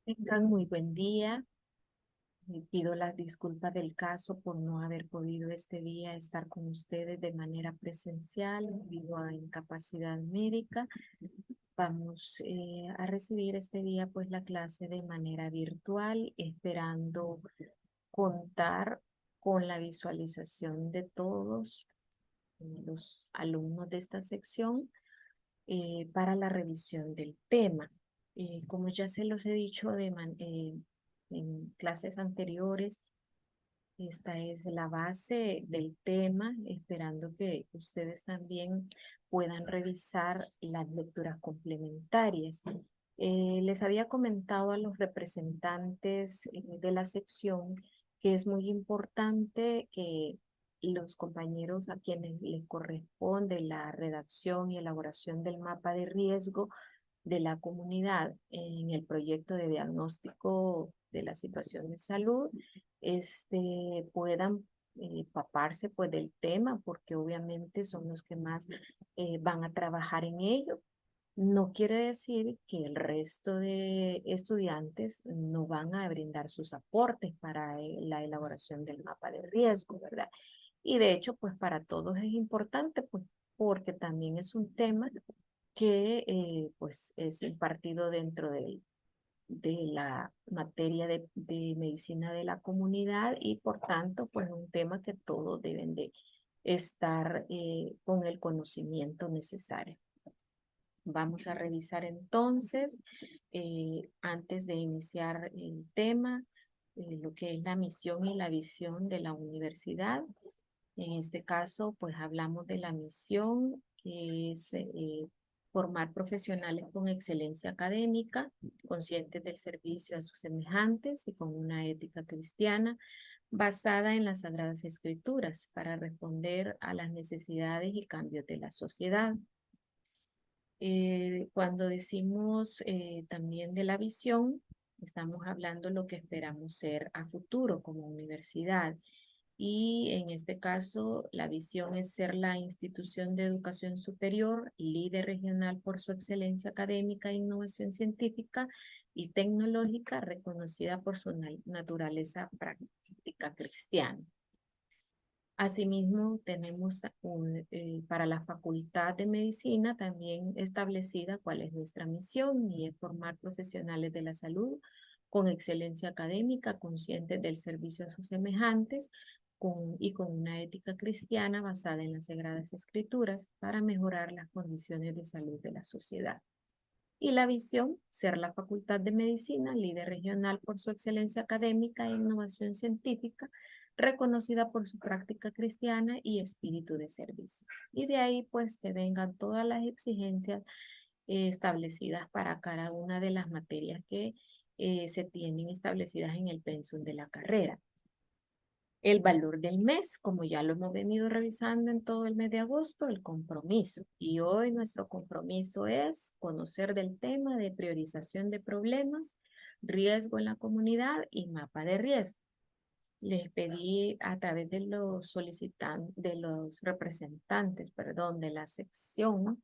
Tengan muy buen día. Pido las disculpas del caso por no haber podido este día estar con ustedes de manera presencial debido a incapacidad médica. Vamos a recibir este día pues la clase de manera virtual, esperando contar con la visualización de todos los alumnos de esta sección para la revisión del tema. Como ya se los he dicho en clases anteriores, esta es la base del tema, esperando que ustedes también puedan revisar las lecturas complementarias. Les había comentado a los representantes de la sección que es muy importante que los compañeros a quienes les corresponde la redacción y elaboración del mapa de riesgo de la comunidad en el proyecto de diagnóstico de la situación de salud, puedan paparse pues del tema, porque obviamente son los que más van a trabajar en ello. No quiere decir que el resto de estudiantes no van a brindar sus aportes para la elaboración del mapa de riesgo, ¿verdad? Y de hecho, pues para todos es importante, pues porque también es un tema que pues es impartido dentro de la materia de medicina de la comunidad y por tanto, pues un tema que todos deben de estar con el conocimiento necesario. Vamos a revisar entonces, antes de iniciar el tema, lo que es la misión y la visión de la universidad. En este caso, pues hablamos de la misión, que es formar profesionales con excelencia académica, conscientes del servicio a sus semejantes y con una ética cristiana basada en las Sagradas Escrituras para responder a las necesidades y cambios de la sociedad. Cuando decimos también de la visión, estamos hablando lo que esperamos ser a futuro como universidad. Y en este caso, la visión es ser la institución de educación superior, líder regional por su excelencia académica e innovación científica y tecnológica, reconocida por su naturaleza práctica cristiana. Asimismo, tenemos para la Facultad de Medicina también establecida cuál es nuestra misión y es formar profesionales de la salud con excelencia académica, conscientes del servicio a sus semejantes y con una ética cristiana basada en las Sagradas Escrituras para mejorar las condiciones de salud de la sociedad. Y la visión, ser la Facultad de Medicina, líder regional por su excelencia académica e innovación científica, reconocida por su práctica cristiana y espíritu de servicio. Y de ahí pues que vengan todas las exigencias establecidas para cada una de las materias que se tienen establecidas en el pensum de la carrera. El valor del mes, como ya lo hemos venido revisando en todo el mes de agosto, el compromiso. Y hoy nuestro compromiso es conocer del tema de priorización de problemas, riesgo en la comunidad y mapa de riesgo. Les pedí a través de los de los representantes, perdón, de la sección,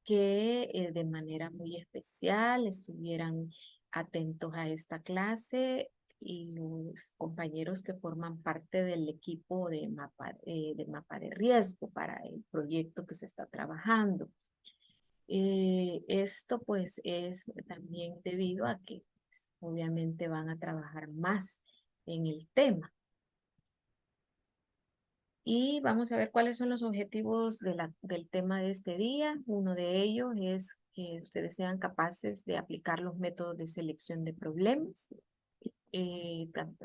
que de manera muy especial estuvieran atentos a esta clase y los compañeros que forman parte del equipo de mapa de riesgo para el proyecto que se está trabajando. Esto pues es también debido a que pues, obviamente van a trabajar más en el tema. Y vamos a ver cuáles son los objetivos del tema de este día. Uno de ellos es que ustedes sean capaces de aplicar los métodos de selección de problemas,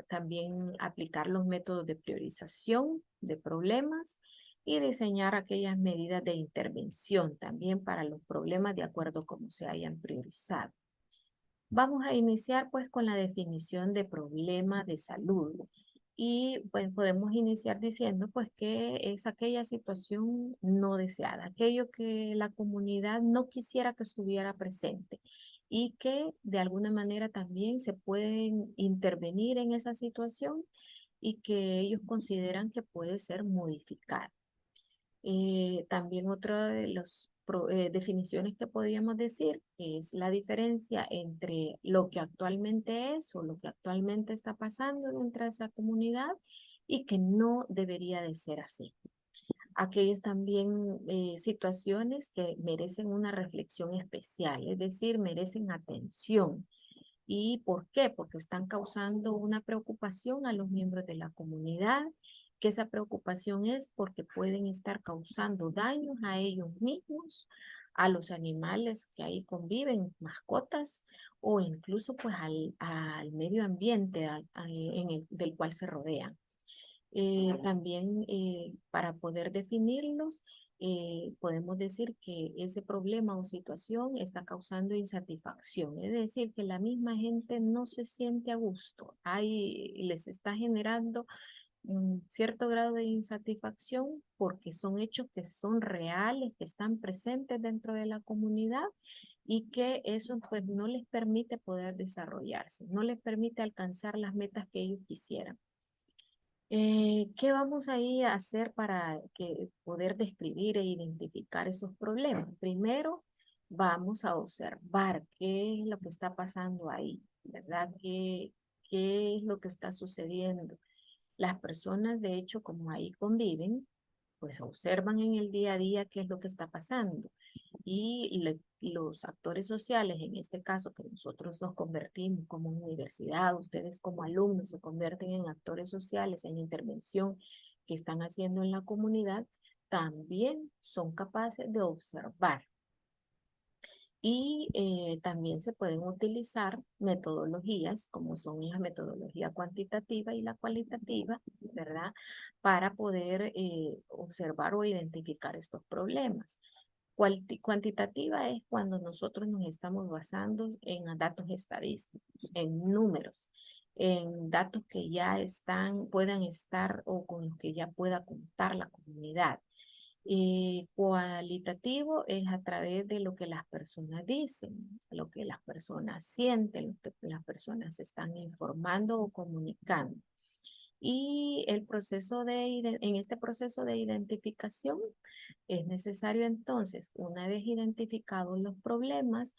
también aplicar los métodos de priorización de problemas y diseñar aquellas medidas de intervención también para los problemas de acuerdo a cómo se hayan priorizado. Vamos a iniciar pues con la definición de problema de salud. Y pues podemos iniciar diciendo pues que es aquella situación no deseada, aquello que la comunidad no quisiera que estuviera presente y que de alguna manera también se pueden intervenir en esa situación y que ellos consideran que puede ser modificada. También otro de los definiciones que podríamos decir, que es la diferencia entre lo que actualmente es o lo que actualmente está pasando dentro de esa comunidad y que no debería de ser así. Aquellas también situaciones que merecen una reflexión especial, es decir, merecen atención. ¿Y por qué? Porque están causando una preocupación a los miembros de la comunidad, que esa preocupación es porque pueden estar causando daños a ellos mismos, a los animales que ahí conviven, mascotas, o incluso pues al medio ambiente del cual se rodean. También para poder definirlos, podemos decir que ese problema o situación está causando insatisfacción, es decir, que la misma gente no se siente a gusto, les está generando un cierto grado de insatisfacción porque son hechos que son reales, que están presentes dentro de la comunidad y que eso pues no les permite poder desarrollarse, no les permite alcanzar las metas que ellos quisieran. ¿Qué vamos ahí a hacer para poder describir e identificar esos problemas? Primero, vamos a observar qué es lo que está pasando ahí, ¿verdad? ¿Qué es lo que está sucediendo? Las personas, de hecho, como ahí conviven, pues observan en el día a día qué es lo que está pasando. Y los actores sociales, en este caso que nosotros nos convertimos como universidad, ustedes como alumnos se convierten en actores sociales en intervención que están haciendo en la comunidad, también son capaces de observar. Y también se pueden utilizar metodologías como son la metodología cuantitativa y la cualitativa, ¿verdad? Para poder observar o identificar estos problemas. Cuantitativa es cuando nosotros nos estamos basando en datos estadísticos, en números, en datos que ya puedan estar o con los que ya pueda contar la comunidad. Cualitativo es a través de lo que las personas dicen, lo que las personas sienten, lo que las personas se están informando o comunicando. Y en este proceso de identificación es necesario entonces, una vez identificados los problemas,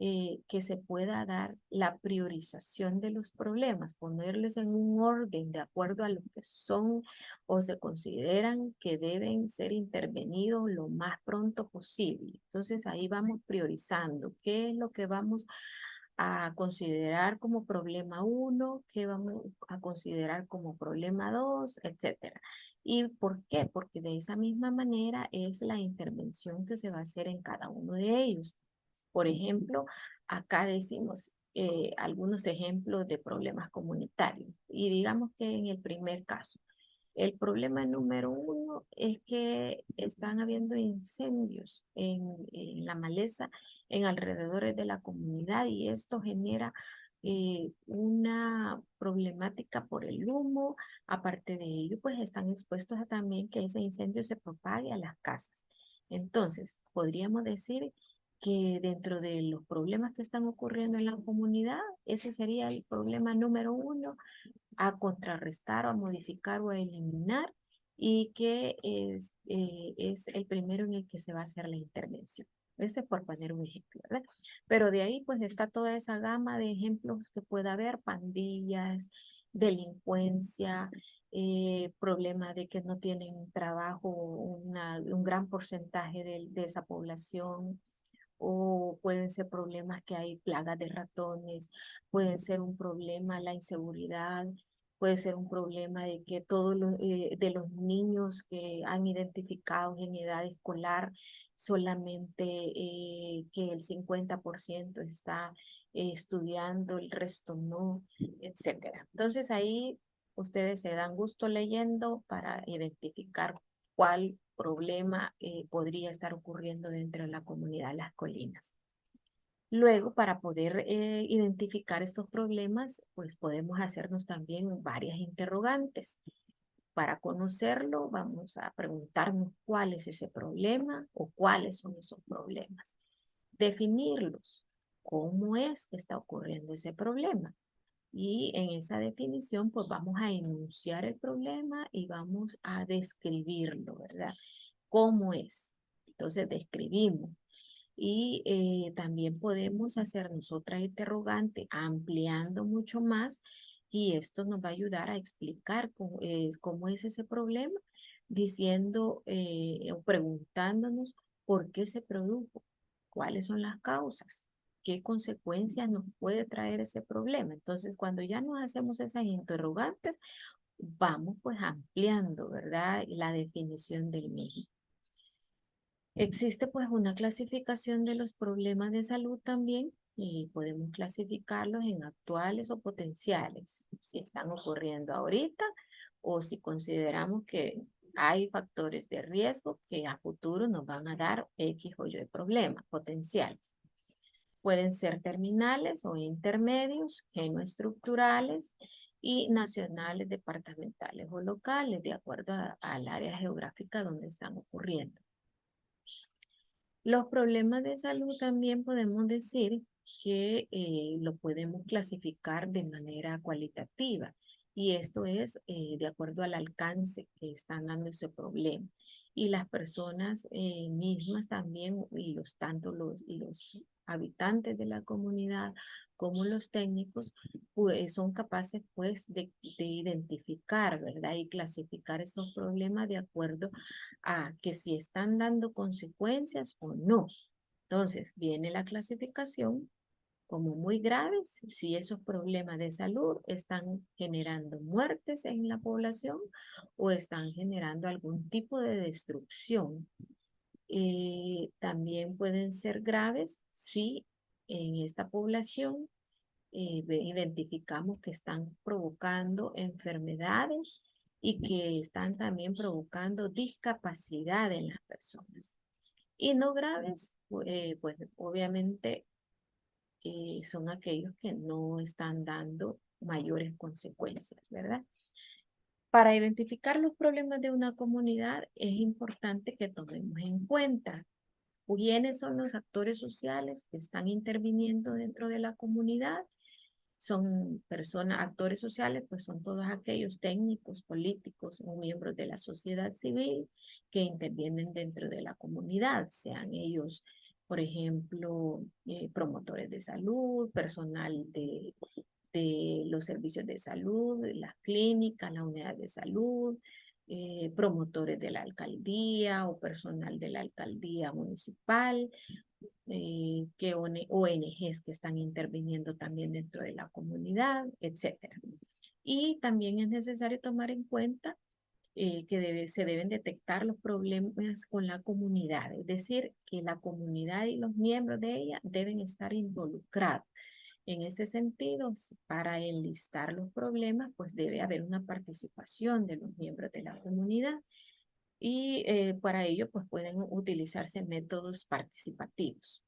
que se pueda dar la priorización de los problemas, ponerles en un orden de acuerdo a lo que son o se consideran que deben ser intervenidos lo más pronto posible. Entonces ahí vamos priorizando qué es lo que vamos a considerar como problema uno, qué vamos a considerar como problema 2, etcétera. ¿Y por qué? Porque de esa misma manera es la intervención que se va a hacer en cada uno de ellos. Por ejemplo, acá decimos algunos ejemplos de problemas comunitarios. Y digamos que en el primer caso, el problema número uno es que están habiendo incendios en la maleza, en alrededores de la comunidad y esto genera una problemática por el humo. Aparte de ello, pues están expuestos a también que ese incendio se propague a las casas. Entonces, podríamos decir que dentro de los problemas que están ocurriendo en la comunidad, ese sería el problema número uno a contrarrestar o a modificar o a eliminar y que es el primero en el que se va a hacer la intervención. Ese por poner un ejemplo, ¿verdad? Pero de ahí pues está toda esa gama de ejemplos que puede haber, pandillas, delincuencia, problema de que no tienen trabajo un gran porcentaje de esa población, o pueden ser problemas que hay plagas de ratones, puede ser un problema la inseguridad, puede ser un problema de que todos de los niños que han identificado en edad escolar, solamente que el 50% está estudiando, el resto no, etcétera. Entonces ahí ustedes se dan gusto leyendo para identificar cuál problema podría estar ocurriendo dentro de la comunidad de las colinas. Luego, para poder identificar estos problemas, pues podemos hacernos también varias interrogantes. Para conocerlo, vamos a preguntarnos cuál es ese problema o cuáles son esos problemas. Definirlos. ¿Cómo es que está ocurriendo ese problema? Y en esa definición, pues vamos a enunciar el problema y vamos a describirlo, ¿verdad? ¿Cómo es? Entonces describimos. Y también podemos hacernos otra interrogante ampliando mucho más y esto nos va a ayudar a explicar cómo es ese problema, diciendo o preguntándonos por qué se produjo, cuáles son las causas, qué consecuencias nos puede traer ese problema. Entonces, cuando ya nos hacemos esas interrogantes, vamos pues ampliando, ¿verdad? La definición del mismo. Existe pues una clasificación de los problemas de salud también y podemos clasificarlos en actuales o potenciales, si están ocurriendo ahorita o si consideramos que hay factores de riesgo que a futuro nos van a dar X o Y problemas potenciales. Pueden ser terminales o intermedios, genoestructurales y nacionales, departamentales o locales, de acuerdo al área geográfica donde están ocurriendo. Los problemas de salud también podemos decir que lo podemos clasificar de manera cualitativa y esto es de acuerdo al alcance que están dando ese problema. Y las personas mismas también tanto los habitantes de la comunidad como los técnicos pues, son capaces pues de identificar, ¿verdad? Y clasificar esos problemas de acuerdo a que si están dando consecuencias o no. Entonces, viene la clasificación como muy graves, si esos problemas de salud están generando muertes en la población o están generando algún tipo de destrucción. También pueden ser graves si en esta población identificamos que están provocando enfermedades y que están también provocando discapacidad en las personas. Y no graves, pues obviamente son aquellos que no están dando mayores consecuencias, ¿verdad? Para identificar los problemas de una comunidad es importante que tomemos en cuenta quiénes son los actores sociales que están interviniendo dentro de la comunidad. Son personas, actores sociales, pues son todos aquellos técnicos, políticos o miembros de la sociedad civil que intervienen dentro de la comunidad, sean ellos, por ejemplo, promotores de salud, personal de los servicios de salud, las clínicas, la unidad de salud, promotores de la alcaldía o personal de la alcaldía municipal, que ONGs que están interviniendo también dentro de la comunidad, etcétera. Y también es necesario tomar en cuenta que se deben detectar los problemas con la comunidad, es decir, que la comunidad y los miembros de ella deben estar involucrados. En este sentido, para enlistar los problemas, pues debe haber una participación de los miembros de la comunidad y para ello pues pueden utilizarse métodos participativos.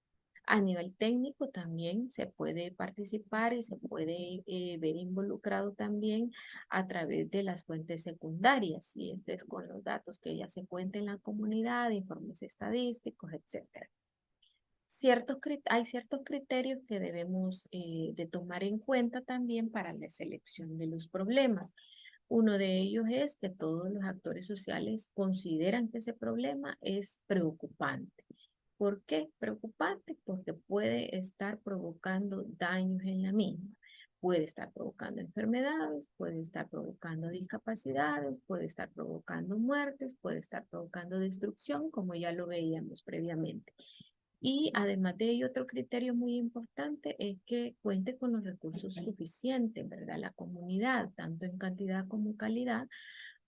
A nivel técnico también se puede participar y se puede ver involucrado también a través de las fuentes secundarias, y este es con los datos que ya se cuentan en la comunidad, informes estadísticos, etcétera. Hay ciertos criterios que debemos de tomar en cuenta también para la selección de los problemas. Uno de ellos es que todos los actores sociales consideran que ese problema es preocupante. ¿Por qué preocupante? Porque puede estar provocando daños en la misma. Puede estar provocando enfermedades, puede estar provocando discapacidades, puede estar provocando muertes, puede estar provocando destrucción, como ya lo veíamos previamente. Y además de ello, otro criterio muy importante es que cuente con los recursos suficientes, ¿verdad? La comunidad, tanto en cantidad como en calidad,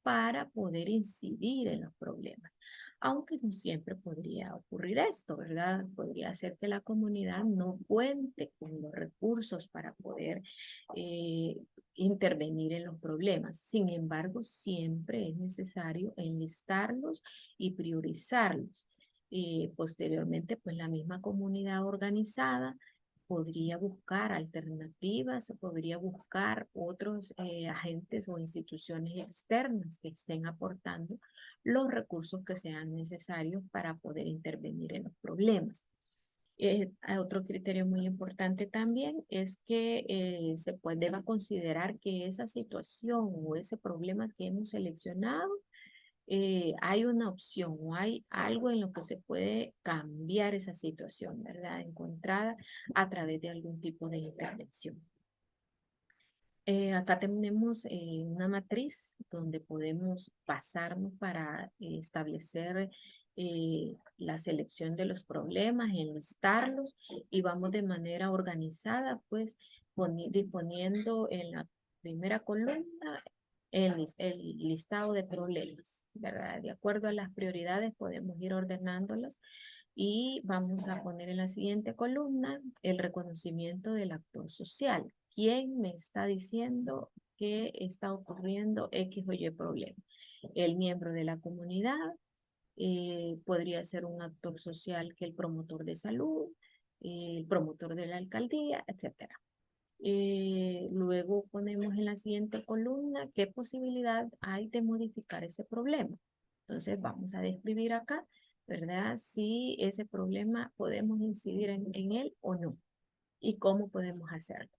para poder incidir en los problemas. Aunque no siempre podría ocurrir esto, ¿verdad? Podría ser que la comunidad no cuente con los recursos para poder eh, intervenir en los problemas. Sin embargo, siempre es necesario enlistarlos y priorizarlos. Posteriormente, pues la misma comunidad organizada podría buscar alternativas, podría buscar otros agentes o instituciones externas que estén aportando los recursos que sean necesarios para poder intervenir en los problemas. Otro criterio muy importante también es que deba considerar que esa situación o ese problema que hemos seleccionado hay una opción o hay algo en lo que se puede cambiar esa situación, ¿verdad? Encontrada a través de algún tipo de intervención. Acá tenemos una matriz donde podemos pasarnos para establecer la selección de los problemas, enlistarlos y vamos de manera organizada, pues disponiendo en la primera columna el listado de problemas, ¿verdad? De acuerdo a las prioridades podemos ir ordenándolas y vamos a poner en la siguiente columna el reconocimiento del actor social. ¿Quién me está diciendo que está ocurriendo X o Y problema? El miembro de la comunidad, podría ser un actor social que el promotor de salud, el promotor de la alcaldía, etcétera. Luego ponemos en la siguiente columna qué posibilidad hay de modificar ese problema. Entonces vamos a describir acá, ¿verdad? Si ese problema podemos incidir en él o no y cómo podemos hacerlo.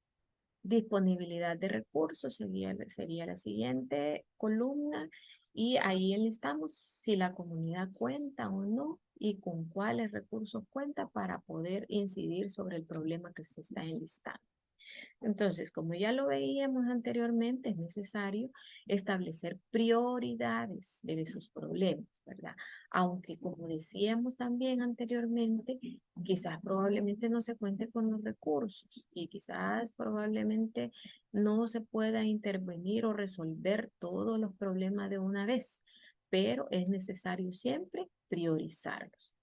Disponibilidad de recursos sería la siguiente columna y ahí enlistamos si la comunidad cuenta o no y con cuáles recursos cuenta para poder incidir sobre el problema que se está enlistando. Entonces, como ya lo veíamos anteriormente, es necesario establecer prioridades de esos problemas, ¿verdad? Aunque, como decíamos también anteriormente, quizás probablemente no se cuente con los recursos y quizás probablemente no se pueda intervenir o resolver todos los problemas de una vez, pero es necesario siempre priorizarlos.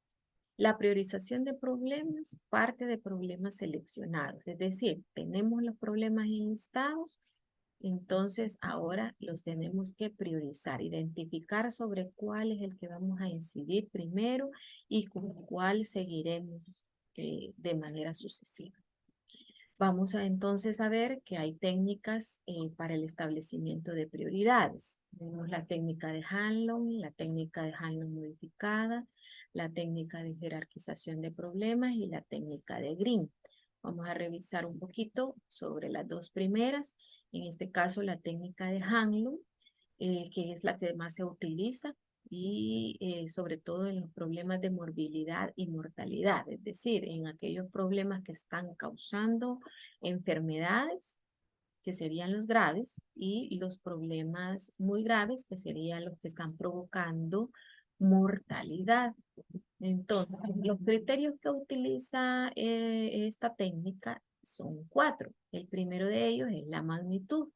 La priorización de problemas parte de problemas seleccionados, es decir, tenemos los problemas enlistados, entonces ahora los tenemos que priorizar, identificar sobre cuál es el que vamos a incidir primero y con cuál seguiremos de manera sucesiva. Vamos a entonces a ver que hay técnicas para el establecimiento de prioridades. Tenemos la técnica de Hanlon, la técnica de Hanlon modificada, la técnica de jerarquización de problemas y la técnica de Green. Vamos a revisar un poquito sobre las dos primeras. En este caso, la técnica de Hanlon, que es la que más se utiliza y sobre todo en los problemas de morbilidad y mortalidad, es decir, en aquellos problemas que están causando enfermedades, que serían los graves, y los problemas muy graves, que serían los que están provocando mortalidad. Entonces, los criterios que utiliza esta técnica son 4. El primero de ellos es la magnitud.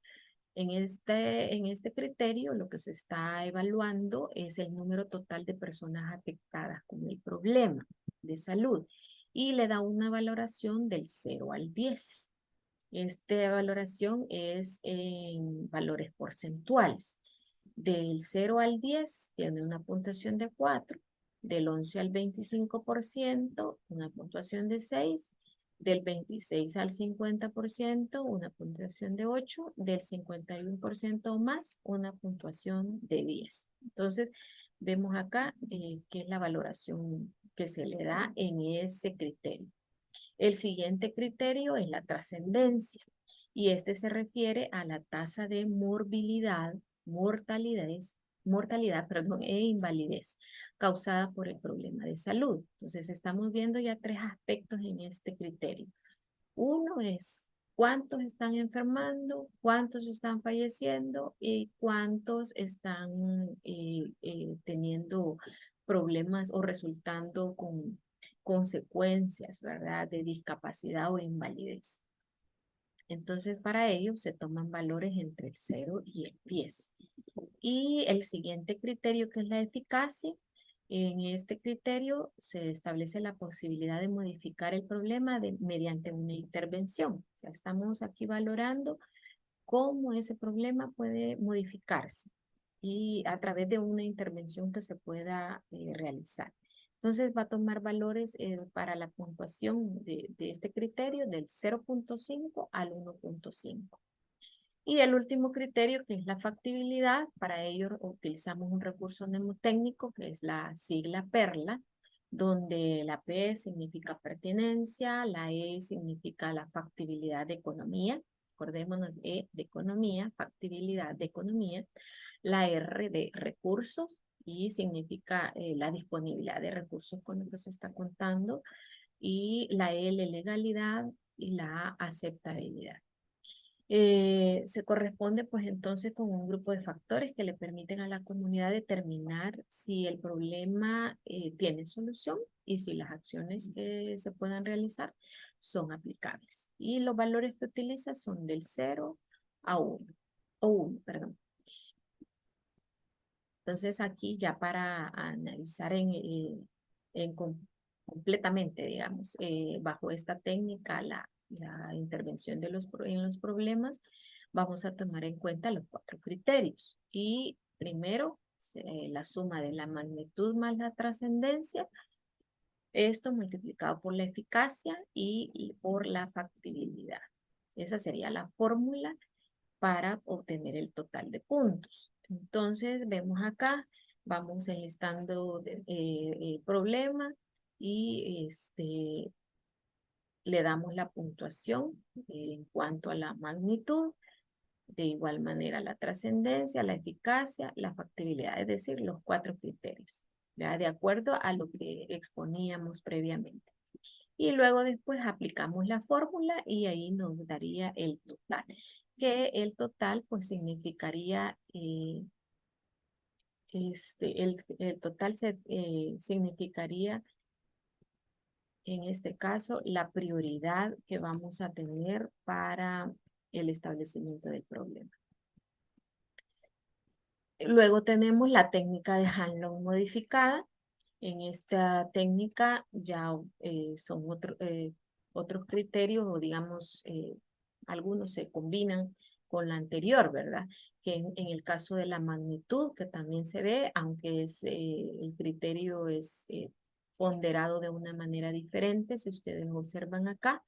En este criterio, lo que se está evaluando es el número total de personas afectadas con el problema de salud y le da una valoración del 0 al 10. Esta valoración es en valores porcentuales. Del 0 al 10 tiene una puntuación de 4, del 11 al 25% una puntuación de 6, del 26 al 50% una puntuación de 8, del 51% o más una puntuación de 10. Entonces, vemos acá qué es la valoración que se le da en ese criterio. El siguiente criterio es la trascendencia y este se refiere a la tasa de morbilidad, mortalidad, perdón, e invalidez causada por el problema de salud. Entonces estamos viendo ya 3 aspectos en este criterio. Uno es cuántos están enfermando, cuántos están falleciendo y cuántos están teniendo problemas o resultando con consecuencias, ¿verdad? De discapacidad o invalidez. Entonces, para ello se toman valores entre el 0 y el 10. Y el siguiente criterio, que es la eficacia, en este criterio se establece la posibilidad de modificar el problema mediante una intervención. O sea, estamos aquí valorando cómo ese problema puede modificarse y a través de una intervención que se pueda realizar. Entonces va a tomar valores para la puntuación de este criterio del 0.5 al 1.5. Y el último criterio, que es la factibilidad, para ello utilizamos un recurso mnemotécnico que es la sigla PERLA, donde la P significa pertinencia, la E significa la factibilidad de economía, acordémonos de economía, factibilidad de economía, la R de recursos y significa la disponibilidad de recursos con los que se está contando, y la L, legalidad, y la A, aceptabilidad. Se corresponde pues entonces con un grupo de factores que le permiten a la comunidad determinar si el problema tiene solución y si las acciones que se puedan realizar son aplicables. Y los valores que utiliza son del 0 a 1, o 1, perdón. Entonces aquí ya para analizar completamente, digamos, bajo esta técnica, la intervención de en los problemas, vamos a tomar en cuenta los 4 criterios. Y primero, la suma de la magnitud más la trascendencia, esto multiplicado por la eficacia y por la factibilidad. Esa sería la fórmula para obtener el total de puntos. Entonces, vemos acá, vamos enlistando problema y le damos la puntuación en cuanto a la magnitud, de igual manera la trascendencia, la eficacia, la factibilidad, es decir, los 4 criterios, ¿ya? De acuerdo a lo que exponíamos previamente. Y luego después aplicamos la fórmula y ahí nos daría el total, que el total pues significaría, el total significaría en este caso la prioridad que vamos a tener para el establecimiento del problema. Luego tenemos la técnica de Hanlon modificada. En esta técnica ya son otros criterios, o digamos, algunos se combinan con la anterior, ¿verdad? Que en el caso de la magnitud, que también se ve, aunque el criterio es ponderado de una manera diferente, si ustedes observan acá,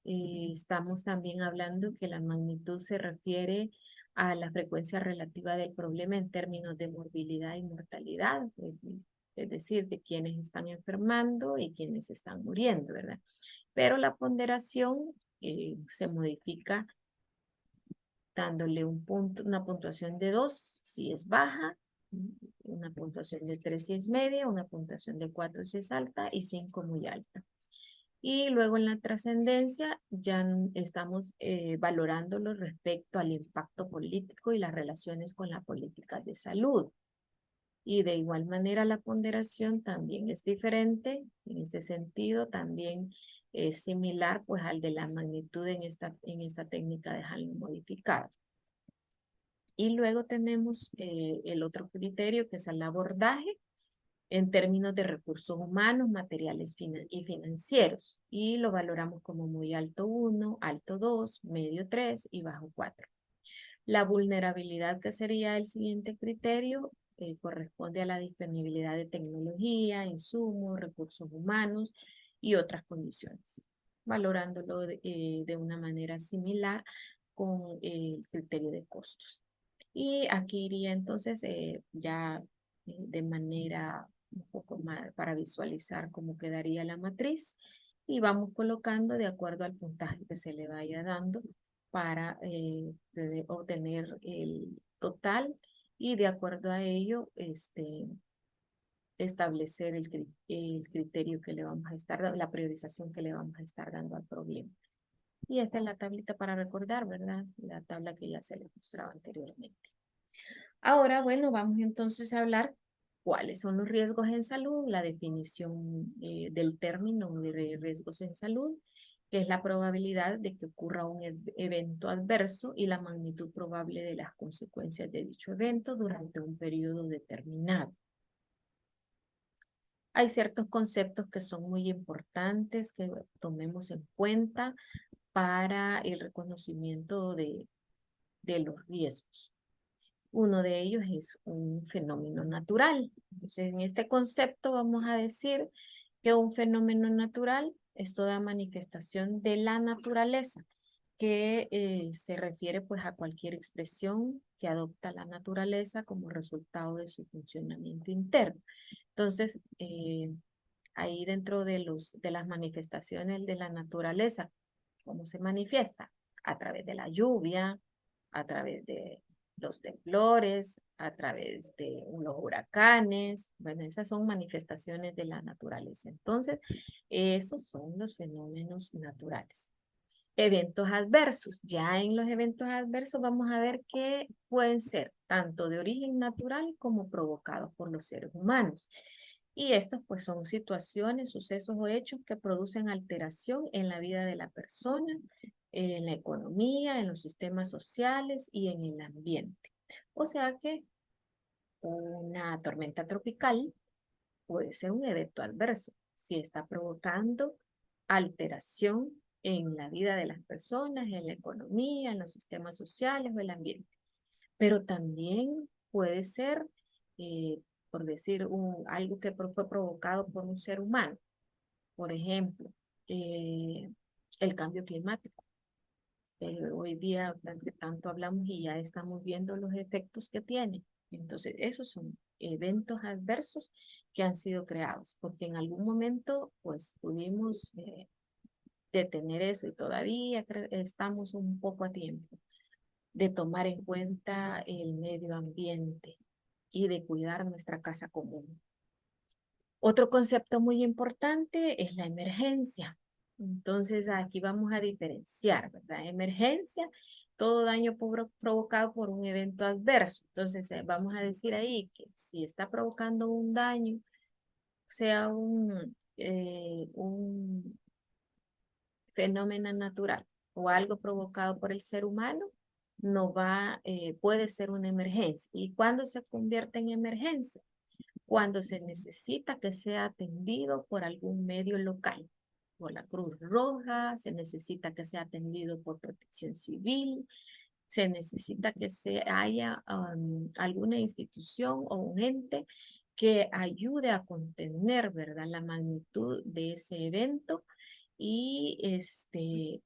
estamos también hablando que la magnitud se refiere a la frecuencia relativa del problema en términos de morbilidad y mortalidad, es decir, de quienes están enfermando y quienes están muriendo, ¿verdad? Pero la ponderación se modifica dándole una puntuación de 2 si es baja, una puntuación de 3 si es media, una puntuación de 4 si es alta y 5 muy alta. Y luego en la trascendencia ya estamos valorándolo respecto al impacto político y las relaciones con la política de salud. Y de igual manera la ponderación también es diferente, en este sentido también es similar pues al de la magnitud en esta técnica de Hanlon modificada. Y luego tenemos el otro criterio que es el abordaje en términos de recursos humanos, materiales y financieros. Y lo valoramos como muy alto 1, alto 2, medio 3 y bajo 4. La vulnerabilidad, que sería el siguiente criterio, corresponde a la disponibilidad de tecnología, insumos, recursos humanos y otras condiciones, valorándolo de una manera similar con el criterio de costos. Y aquí iría entonces ya de manera un poco más para visualizar cómo quedaría la matriz, y vamos colocando de acuerdo al puntaje que se le vaya dando para obtener el total, y de acuerdo a ello establecer el criterio que le vamos a estar dando, la priorización que le vamos a estar dando al problema. Y esta es la tablita para recordar, ¿verdad? La tabla que ya se les mostraba anteriormente. Ahora, bueno, vamos entonces a hablar cuáles son los riesgos en salud, la definición del término de riesgos en salud, que es la probabilidad de que ocurra un evento adverso y la magnitud probable de las consecuencias de dicho evento durante un periodo determinado. Hay ciertos conceptos que son muy importantes que tomemos en cuenta para el reconocimiento de los riesgos. Uno de ellos es un fenómeno natural. Entonces, en este concepto vamos a decir que un fenómeno natural es toda manifestación de la naturaleza, que se refiere pues a cualquier expresión que adopta la naturaleza como resultado de su funcionamiento interno. Entonces, ahí dentro de las manifestaciones de la naturaleza, ¿cómo se manifiesta? A través de la lluvia, a través de los temblores, a través de los huracanes. Bueno, esas son manifestaciones de la naturaleza. Entonces, esos son los fenómenos naturales. Eventos adversos. Ya en los eventos adversos vamos a ver que pueden ser tanto de origen natural como provocados por los seres humanos. Y estos pues son situaciones, sucesos o hechos que producen alteración en la vida de la persona, en la economía, en los sistemas sociales y en el ambiente. O sea que una tormenta tropical puede ser un evento adverso si está provocando alteración en la vida de las personas, en la economía, en los sistemas sociales o el ambiente. Pero también puede ser, eh, por decir, algo que fue provocado por un ser humano. Por ejemplo, eh, el cambio climático. Hoy día tanto hablamos y ya estamos viendo los efectos que tiene. Entonces, esos son eventos adversos que han sido creados, porque en algún momento, pues, pudimos detener eso y todavía estamos un poco a tiempo de tomar en cuenta el medio ambiente y de cuidar nuestra casa común. Otro concepto muy importante es la emergencia. Entonces, aquí vamos a diferenciar, ¿verdad? Emergencia, todo daño provocado por un evento adverso. Entonces, vamos a decir ahí que si está provocando un daño, sea un fenómeno natural o algo provocado por el ser humano, puede ser una emergencia. ¿Y cuándo se convierte en emergencia? Cuando se necesita que sea atendido por algún medio local, por la Cruz Roja, se necesita que sea atendido por Protección Civil, se necesita que haya alguna institución o un ente que ayude a contener, ¿verdad?, la magnitud de ese evento y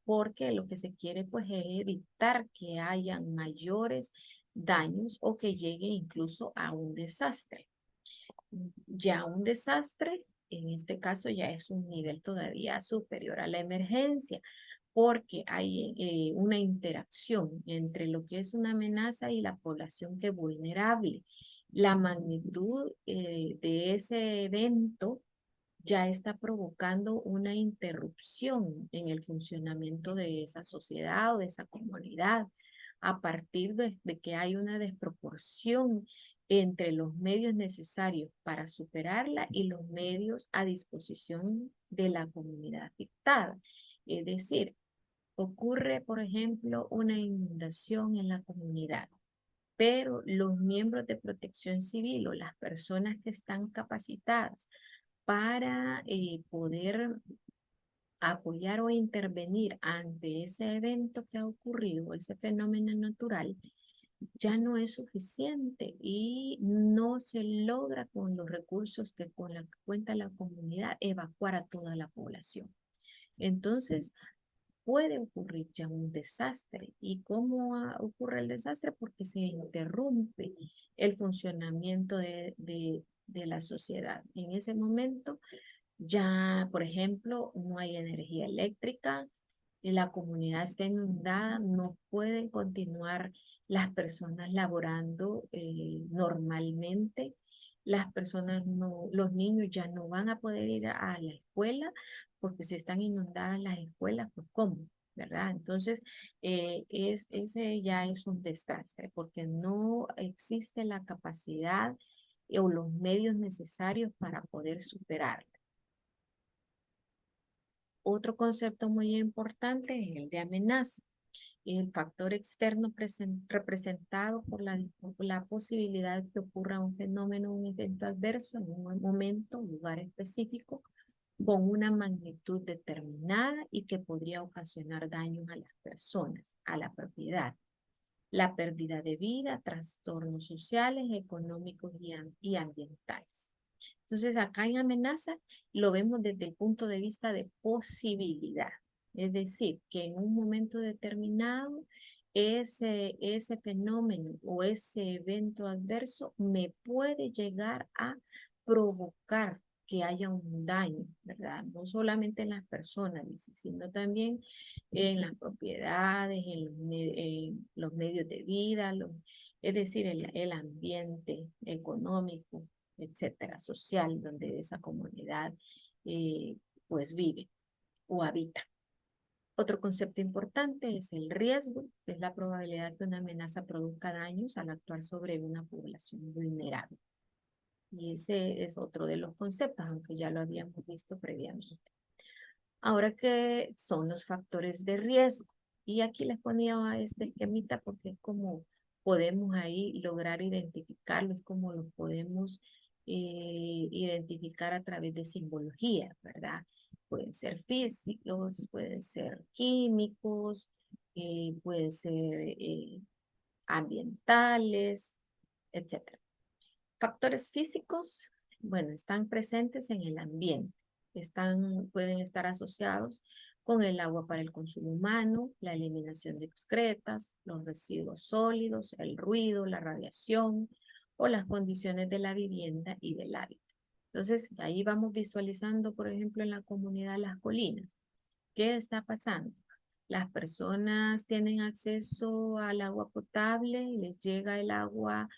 porque lo que se quiere pues es evitar que hayan mayores daños o que llegue incluso a un desastre. Ya un desastre, en este caso ya es un nivel todavía superior a la emergencia, porque hay una interacción entre lo que es una amenaza y la población que es vulnerable. La magnitud de ese evento ya está provocando una interrupción en el funcionamiento de esa sociedad o de esa comunidad a partir de que hay una desproporción entre los medios necesarios para superarla y los medios a disposición de la comunidad afectada. Es decir, ocurre, por ejemplo, una inundación en la comunidad, pero los miembros de protección civil o las personas que están capacitadas para poder apoyar o intervenir ante ese evento que ha ocurrido, ese fenómeno natural, ya no es suficiente y no se logra con los recursos que con la que cuenta la comunidad evacuar a toda la población. Entonces, puede ocurrir ya un desastre. ¿Y cómo ocurre el desastre? Porque se interrumpe el funcionamiento de la sociedad. En ese momento ya, por ejemplo, no hay energía eléctrica, y la comunidad está inundada, no pueden continuar las personas laborando normalmente, las personas no, los niños ya no van a poder ir a la escuela porque si están inundadas las escuelas, pues ¿cómo? ¿Verdad? Entonces, ese ya es un desastre porque no existe la capacidad o los medios necesarios para poder superarlo. Otro concepto muy importante es el de amenaza. El factor externo representado por la posibilidad de que ocurra un fenómeno, un evento adverso en un momento, lugar específico, con una magnitud determinada y que podría ocasionar daños a las personas, a la propiedad, la pérdida de vida, trastornos sociales, económicos y ambientales. Entonces, acá en amenaza lo vemos desde el punto de vista de posibilidad. Es decir, que en un momento determinado ese fenómeno o ese evento adverso me puede llegar a provocar que haya un daño, ¿verdad? No solamente en las personas, sino también en las propiedades, en los medios de vida, es decir, el ambiente económico, etcétera, social, donde esa comunidad pues vive o habita. Otro concepto importante es el riesgo, que es la probabilidad que una amenaza produzca daños al actuar sobre una población vulnerable. Y ese es otro de los conceptos, aunque ya lo habíamos visto previamente. Ahora, ¿qué son los factores de riesgo? Y aquí les ponía este esquemita porque es como podemos ahí lograr identificarlos, como los podemos identificar a través de simbología, ¿verdad? Pueden ser físicos, pueden ser químicos, pueden ser ambientales, etcétera. Factores físicos, bueno, están presentes en el ambiente. Pueden estar asociados con el agua para el consumo humano, la eliminación de excretas, los residuos sólidos, el ruido, la radiación o las condiciones de la vivienda y del hábitat. Entonces, ahí vamos visualizando, por ejemplo, en la comunidad Las Colinas. ¿Qué está pasando? Las personas tienen acceso al agua potable, les llega el agua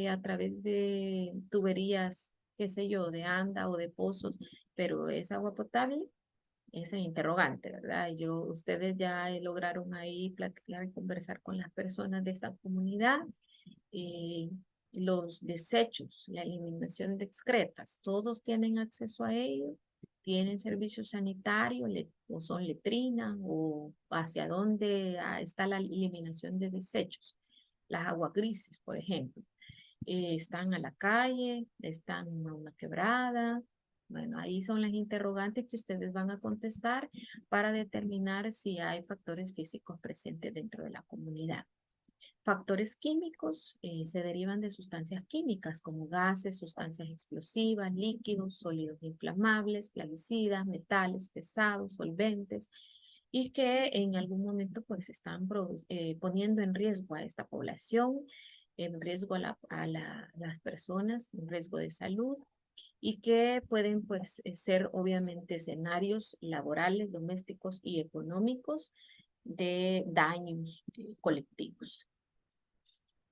a través de tuberías, qué sé yo, de anda o de pozos, pero ¿es agua potable? Ese interrogante, ¿verdad? Ustedes ya lograron ahí platicar y conversar con las personas de esa comunidad. eh, los desechos, la eliminación de excretas, todos tienen acceso a ellos, tienen servicios sanitarios o son letrinas o hacia dónde está la eliminación de desechos. Las aguas grises, por ejemplo, están a la calle, están a una quebrada. Bueno, ahí son las interrogantes que ustedes van a contestar para determinar si hay factores físicos presentes dentro de la comunidad. Factores químicos se derivan de sustancias químicas como gases, sustancias explosivas, líquidos, sólidos inflamables, plaguicidas, metales pesados, solventes, y que en algún momento pues están poniendo en riesgo a esta población, en riesgo las personas, en riesgo de salud, y que pueden pues ser obviamente escenarios laborales, domésticos y económicos de daños colectivos.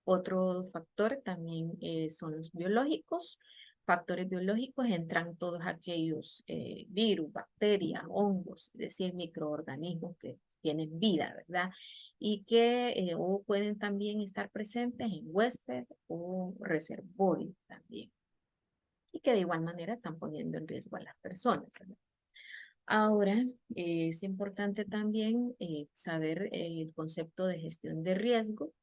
Otro factor también son los biológicos. Factores biológicos entran todos aquellos virus, bacterias, hongos, es decir, microorganismos que tienen vida, ¿verdad? Y que o pueden también estar presentes en huésped o reservorio también. Y que de igual manera están poniendo en riesgo a las personas, ¿verdad? Ahora, es importante también saber el concepto de gestión de riesgo.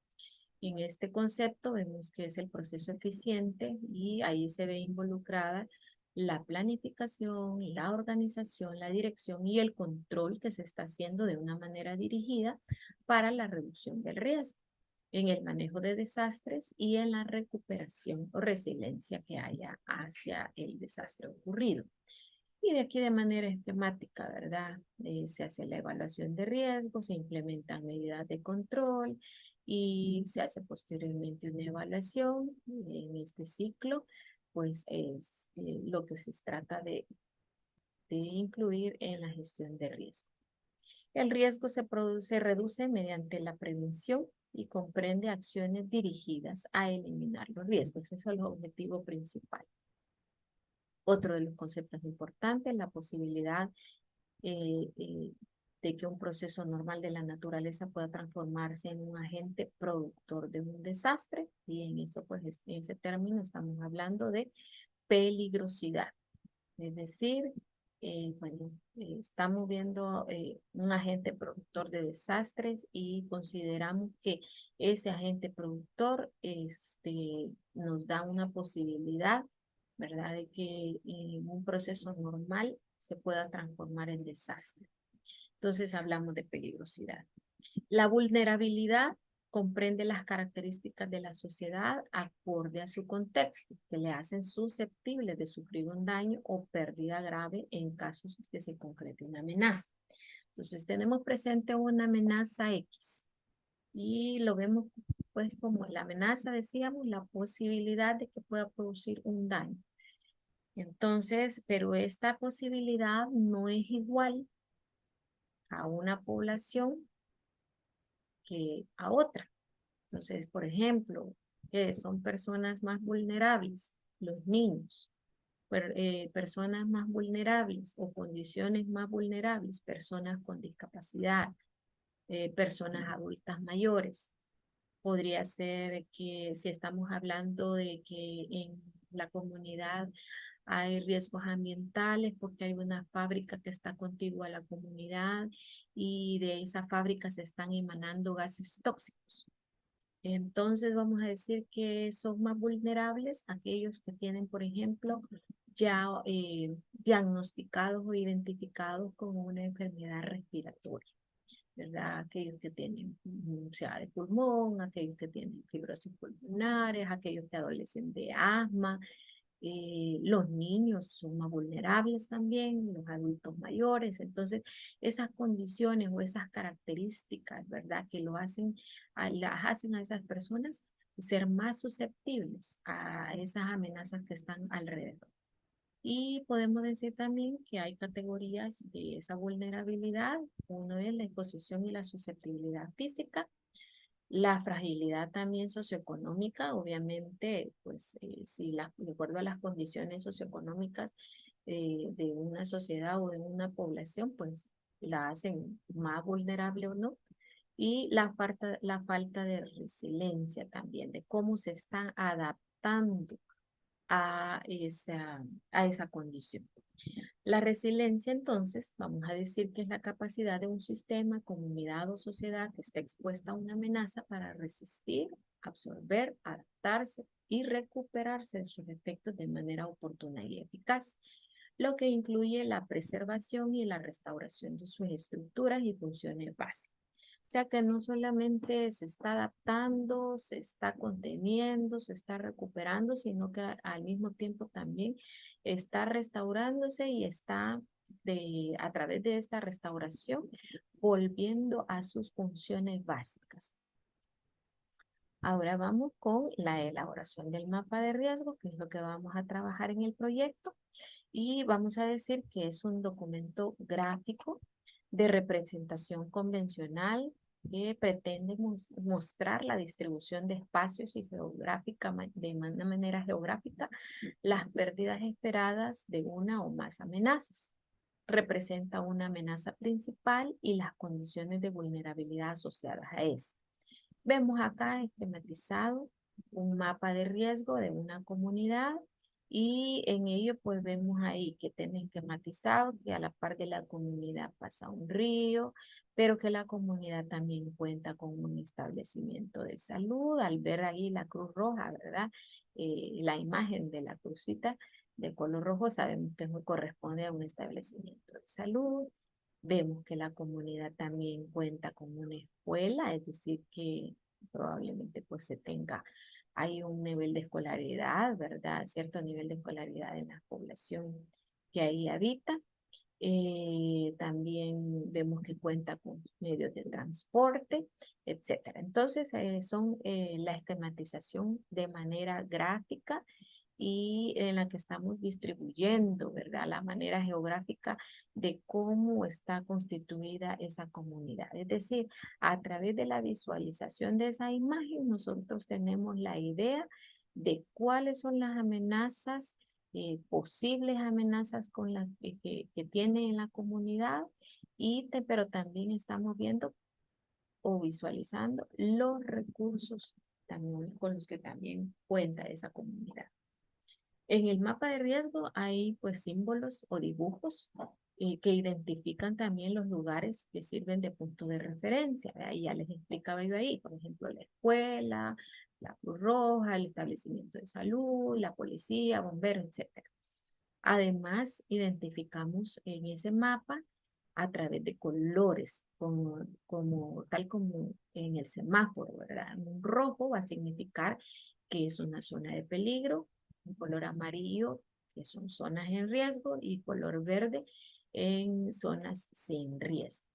En este concepto vemos que es el proceso eficiente y ahí se ve involucrada la planificación, la organización, la dirección y el control que se está haciendo de una manera dirigida para la reducción del riesgo, en el manejo de desastres y en la recuperación o resiliencia que haya hacia el desastre ocurrido. Y de aquí de manera esquemática, ¿verdad? Se hace la evaluación de riesgo, se implementan medidas de control y se hace posteriormente una evaluación en este ciclo, pues es lo que se trata de incluir en la gestión de riesgo. El riesgo se reduce mediante la prevención y comprende acciones dirigidas a eliminar los riesgos. Ese es el objetivo principal. Otro de los conceptos importantes, la posibilidad eh, eh, de que un proceso normal de la naturaleza pueda transformarse en un agente productor de un desastre. Y en eso, pues, en ese término estamos hablando de peligrosidad. Es decir, bueno, estamos viendo un agente productor de desastres y consideramos que ese agente productor nos da una posibilidad, ¿verdad?, de que un proceso normal se pueda transformar en desastre. Entonces hablamos de peligrosidad. La vulnerabilidad comprende las características de la sociedad acorde a su contexto, que le hacen susceptibles de sufrir un daño o pérdida grave en casos que se concrete una amenaza. Entonces tenemos presente una amenaza X y lo vemos pues como la amenaza, decíamos, la posibilidad de que pueda producir un daño. Entonces, pero esta posibilidad no es igual a una población que a otra. Entonces, por ejemplo, que son personas más vulnerables, los niños, personas más vulnerables o condiciones más vulnerables, personas con discapacidad, personas adultas mayores. Podría ser que si estamos hablando de que en la comunidad hay riesgos ambientales porque hay una fábrica que está contigua a la comunidad y de esa fábrica se están emanando gases tóxicos. Entonces vamos a decir que son más vulnerables aquellos que tienen, por ejemplo, ya diagnosticados o identificados con una enfermedad respiratoria, ¿verdad? Aquellos que tienen sea de pulmón, aquellos que tienen fibrosis pulmonares, aquellos que adolecen de asma, los niños son más vulnerables también, los adultos mayores. Entonces, esas condiciones o esas características, ¿verdad? Que las hacen a esas personas ser más susceptibles a esas amenazas que están alrededor. Y podemos decir también que hay categorías de esa vulnerabilidad. Uno es la exposición y la susceptibilidad física, la fragilidad también socioeconómica, obviamente, pues si de acuerdo a las condiciones socioeconómicas de una sociedad o de una población, pues la hacen más vulnerable o no. Y la falta de resiliencia también, de cómo se están adaptando a esa condición. La resiliencia, entonces, vamos a decir que es la capacidad de un sistema, comunidad o sociedad que está expuesta a una amenaza para resistir, absorber, adaptarse y recuperarse de sus efectos de manera oportuna y eficaz, lo que incluye la preservación y la restauración de sus estructuras y funciones básicas. O sea que no solamente se está adaptando, se está conteniendo, se está recuperando, sino que al mismo tiempo también está restaurándose y está a través de esta restauración volviendo a sus funciones básicas. Ahora vamos con la elaboración del mapa de riesgo, que es lo que vamos a trabajar en el proyecto. Y vamos a decir que es un documento gráfico de representación convencional que pretende mostrar la distribución de espacios y geográfica, de una manera geográfica, las pérdidas esperadas de una o más amenazas. Representa una amenaza principal y las condiciones de vulnerabilidad asociadas a esta. Vemos acá esquematizado un mapa de riesgo de una comunidad y en ello pues vemos ahí que tiene esquematizado que a la par de la comunidad pasa un río, pero que la comunidad también cuenta con un establecimiento de salud. Al ver ahí la Cruz Roja, ¿verdad? La imagen de la crucita de color rojo sabemos que corresponde a un establecimiento de salud. Vemos que la comunidad también cuenta con una escuela, es decir, que probablemente pues se tenga, hay un nivel de escolaridad, ¿verdad? Cierto nivel de escolaridad en la población que ahí habita. También vemos que cuenta con medios de transporte, etcétera. Entonces, son la esquematización de manera gráfica y en la que estamos distribuyendo, ¿verdad? La manera geográfica de cómo está constituida esa comunidad. Es decir, a través de la visualización de esa imagen, nosotros tenemos la idea de cuáles son las amenazas, posibles amenazas con las que tiene en la comunidad, pero también estamos viendo o visualizando los recursos también con los que también cuenta esa comunidad. En el mapa de riesgo hay pues símbolos o dibujos que identifican también los lugares que sirven de punto de referencia. Ahí ya les explicaba yo ahí, por ejemplo, la escuela, la Cruz Roja, el establecimiento de salud, la policía, bomberos, etcétera. Además, identificamos en ese mapa a través de colores, tal como en el semáforo, ¿verdad? Un rojo va a significar que es una zona de peligro, un color amarillo, que son zonas en riesgo, y color verde en zonas sin riesgo.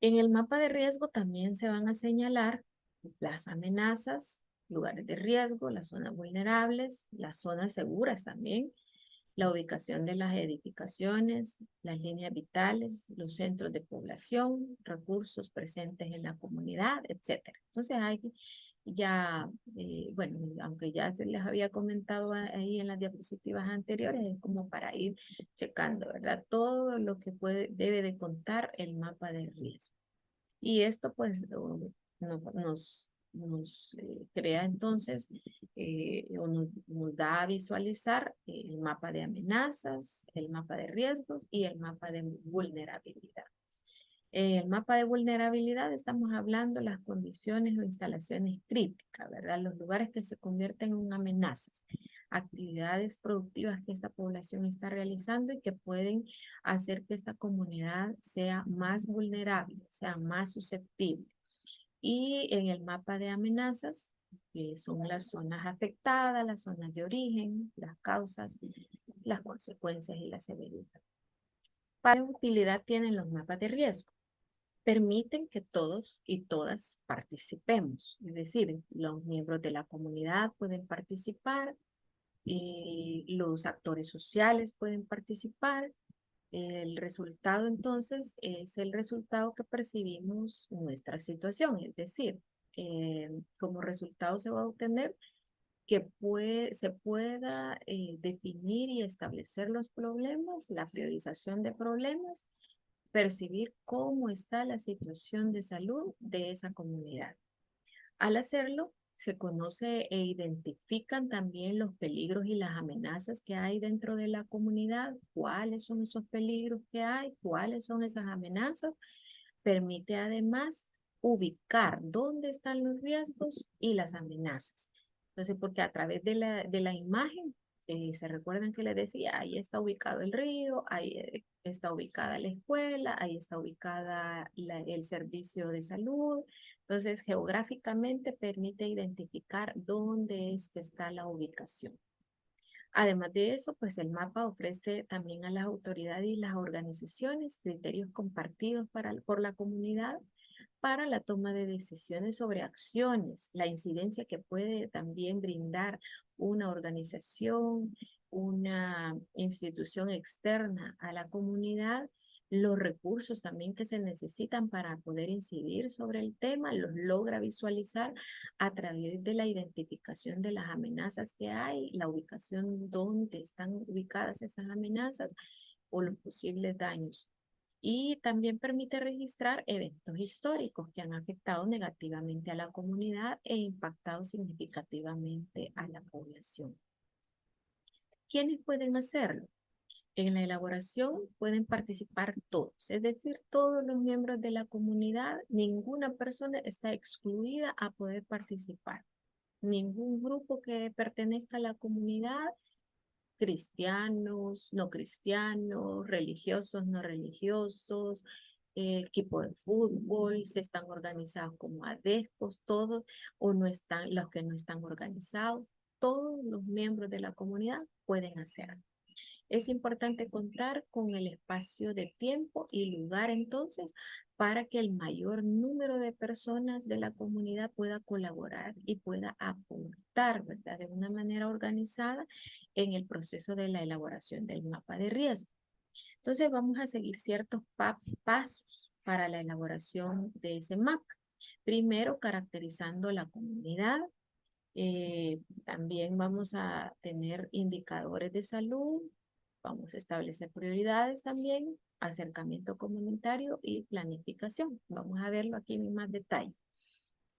En el mapa de riesgo también se van a señalar las amenazas, lugares de riesgo, las zonas vulnerables, las zonas seguras también, la ubicación de las edificaciones, las líneas vitales, los centros de población, recursos presentes en la comunidad, etcétera. Entonces hay ya, bueno, aunque ya se les había comentado ahí en las diapositivas anteriores, es como para ir checando, ¿verdad? Todo lo que debe de contar el mapa de riesgo. Y esto pues nos crea entonces o nos da a visualizar el mapa de amenazas, el mapa de riesgos y el mapa de vulnerabilidad. El mapa de vulnerabilidad estamos hablando las condiciones o instalaciones críticas, ¿verdad? Los lugares que se convierten en amenazas, actividades productivas que esta población está realizando y que pueden hacer que esta comunidad sea más vulnerable, sea más susceptible. Y en el mapa de amenazas, que son las zonas afectadas, las zonas de origen, las causas, las consecuencias y la severidad. ¿Qué utilidad tienen los mapas de riesgo? Permiten que todos y todas participemos. Es decir, los miembros de la comunidad pueden participar, los actores sociales pueden participar. El resultado entonces es el resultado que percibimos en nuestra situación. Es decir, como resultado se va a obtener que se pueda definir y establecer los problemas, la priorización de problemas, percibir cómo está la situación de salud de esa comunidad. Al hacerlo, se conoce e identifican también los peligros y las amenazas que hay dentro de la comunidad, cuáles son esos peligros que hay, cuáles son esas amenazas. Permite además ubicar dónde están los riesgos y las amenazas. Entonces, porque a través de la imagen, se recuerdan que les decía, ahí está ubicado el río, ahí está ubicada la escuela, ahí está ubicada el servicio de salud. Entonces, geográficamente permite identificar dónde es que está la ubicación. Además de eso, pues el mapa ofrece también a las autoridades y las organizaciones criterios compartidos por la comunidad para la toma de decisiones sobre acciones, la incidencia que puede también brindar una organización, una institución externa a la comunidad, los recursos también que se necesitan para poder incidir sobre el tema, los logra visualizar a través de la identificación de las amenazas que hay, la ubicación donde están ubicadas esas amenazas o los posibles daños. Y también permite registrar eventos históricos que han afectado negativamente a la comunidad e impactado significativamente a la población. ¿Quiénes pueden hacerlo? En la elaboración pueden participar todos, es decir, todos los miembros de la comunidad, ninguna persona está excluida a poder participar. Ningún grupo que pertenezca a la comunidad, cristianos, religiosos, no religiosos, equipo de fútbol, se están organizados como adescos, todos, o no están, los que no están organizados, todos los miembros de la comunidad pueden hacerlo. Es importante contar con el espacio de tiempo y lugar entonces para que el mayor número de personas de la comunidad pueda colaborar y pueda aportar, ¿verdad? De una manera organizada en el proceso de la elaboración del mapa de riesgo. Entonces vamos a seguir ciertos pasos para la elaboración de ese mapa. Primero, caracterizando la comunidad. También vamos a tener indicadores de salud, vamos a establecer prioridades también, acercamiento comunitario y planificación. Vamos a verlo aquí en más detalle.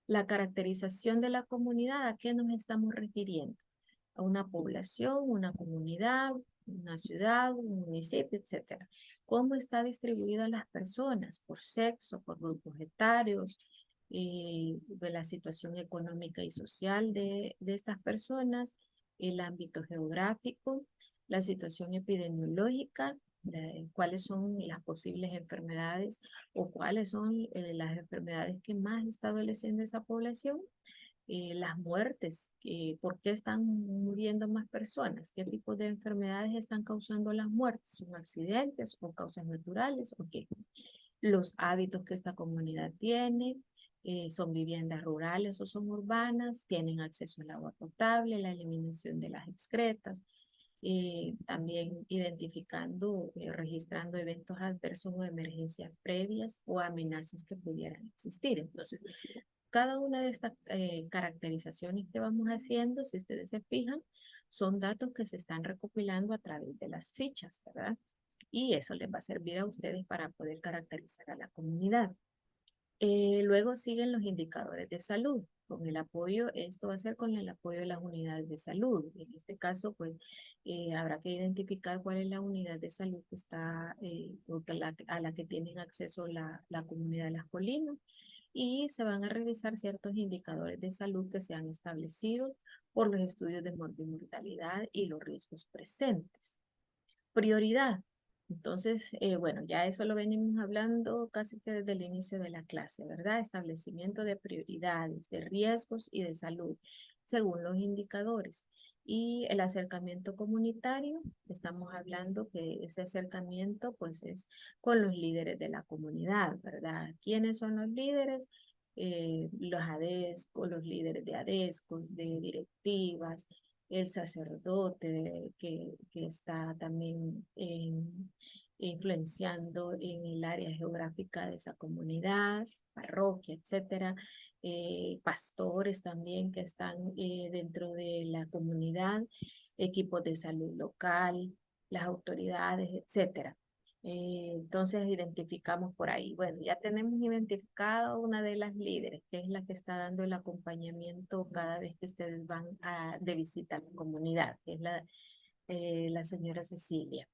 La caracterización de la comunidad, ¿a qué nos estamos refiriendo? A una población, una comunidad, una ciudad, un municipio, etcétera. ¿Cómo está distribuidas las personas? Por sexo, por grupos etarios, de la situación económica y social de estas personas, el ámbito geográfico, la situación epidemiológica, cuáles son las posibles enfermedades o cuáles son las enfermedades que más está adoleciendo esa población, las muertes, por qué están muriendo más personas, qué tipo de enfermedades están causando las muertes, son accidentes o causas naturales, ok. Los hábitos que esta comunidad tiene, son viviendas rurales o son urbanas, tienen acceso al agua potable, la eliminación de las excretas, también identificando, registrando eventos adversos o emergencias previas o amenazas que pudieran existir. Entonces, cada una de estas caracterizaciones que vamos haciendo, si ustedes se fijan, son datos que se están recopilando a través de las fichas, ¿verdad? Y eso les va a servir a ustedes para poder caracterizar a la comunidad. Luego siguen los indicadores de salud. Con el apoyo, esto va a ser con el apoyo de las unidades de salud. En este caso, pues, habrá que identificar cuál es la unidad de salud que está, o a la que tienen acceso la comunidad de las colinas. Y se van a revisar ciertos indicadores de salud que se han establecido por los estudios de mortalidad y los riesgos presentes. Prioridad. Entonces, bueno, ya eso lo venimos hablando casi que desde el inicio de la clase, ¿verdad? Establecimiento de prioridades, de riesgos y de salud, según los indicadores. Y el acercamiento comunitario, estamos hablando que ese acercamiento pues es con los líderes de la comunidad, ¿verdad? ¿Quiénes son los líderes? Los ADESCO, los líderes de ADESCO, de directivas, el sacerdote que está también influenciando en el área geográfica de esa comunidad, parroquia, etcétera. Pastores también que están dentro de la comunidad, equipos de salud local, las autoridades, etcétera. Entonces identificamos por ahí. Bueno, ya tenemos identificado una de las líderes, que es la que está dando el acompañamiento cada vez que ustedes van de visita a la comunidad, que es la señora Cecilia.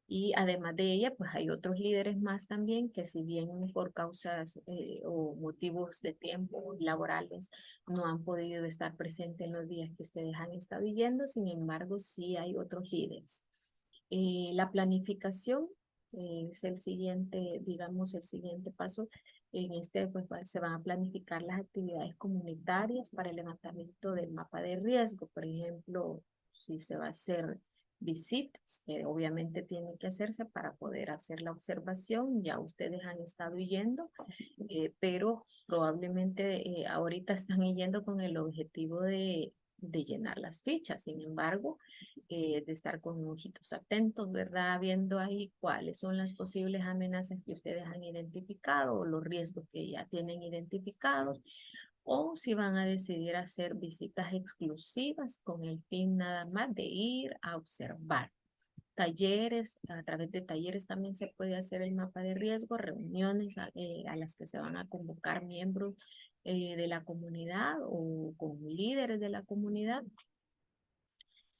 Y además de ella, pues hay otros líderes más también que si bien por causas o motivos de tiempo laborales no han podido estar presentes en los días que ustedes han estado yendo, sin embargo, sí hay otros líderes. La planificación es el siguiente, digamos, el siguiente paso. En este, pues, se van a planificar las actividades comunitarias para el levantamiento del mapa de riesgo. Por ejemplo, si se va a hacer visitas, que obviamente tienen que hacerse para poder hacer la observación. Ya ustedes han estado yendo, pero probablemente ahorita están yendo con el objetivo de llenar las fichas. Sin embargo, de estar con ojitos atentos, ¿verdad? Viendo ahí cuáles son las posibles amenazas que ustedes han identificado o los riesgos que ya tienen identificados, o si van a decidir hacer visitas exclusivas con el fin nada más de ir a observar. Talleres, a través de talleres también se puede hacer el mapa de riesgo, reuniones a las que se van a convocar miembros de la comunidad o con líderes de la comunidad.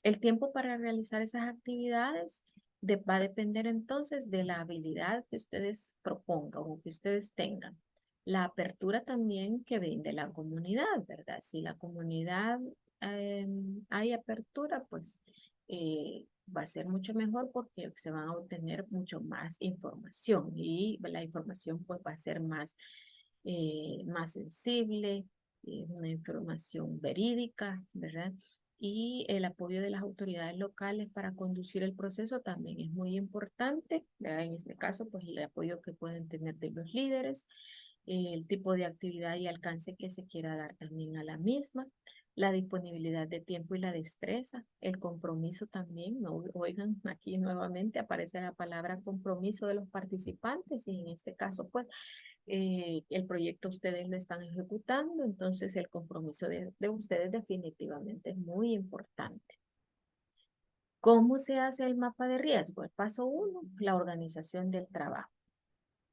El tiempo para realizar esas actividades va a depender entonces de la habilidad que ustedes propongan o que ustedes tengan. La apertura también que brinde la comunidad, ¿verdad? Si la comunidad hay apertura, pues va a ser mucho mejor porque se van a obtener mucho más información y la información pues va a ser más sensible, una información verídica, ¿verdad? Y el apoyo de las autoridades locales para conducir el proceso también es muy importante, ¿verdad? En este caso, pues el apoyo que pueden tener de los líderes, el tipo de actividad y alcance que se quiera dar también a la misma, la disponibilidad de tiempo y la destreza, el compromiso también, ¿no? Oigan, aquí nuevamente aparece la palabra compromiso de los participantes y en este caso, pues, el proyecto ustedes lo están ejecutando, entonces el compromiso de ustedes definitivamente es muy importante. ¿Cómo se hace el mapa de riesgo? El paso 1, la organización del trabajo.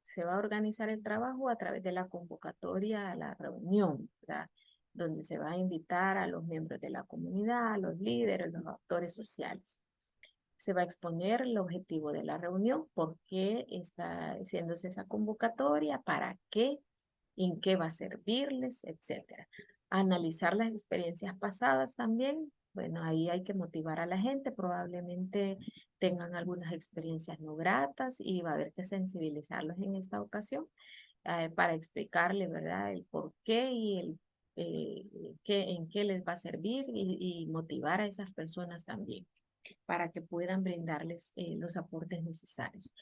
Se va a organizar el trabajo a través de la convocatoria a la reunión, ¿verdad? Donde se va a invitar a los miembros de la comunidad, a los líderes, los actores sociales. Se va a exponer el objetivo de la reunión, por qué está haciéndose esa convocatoria, para qué, en qué va a servirles, etcétera. Analizar las experiencias pasadas también. Bueno, ahí hay que motivar a la gente, probablemente tengan algunas experiencias no gratas y va a haber que sensibilizarlos en esta ocasión para explicarles, ¿verdad?, el por qué y en qué les va a servir y motivar a esas personas también para que puedan brindarles los aportes necesarios.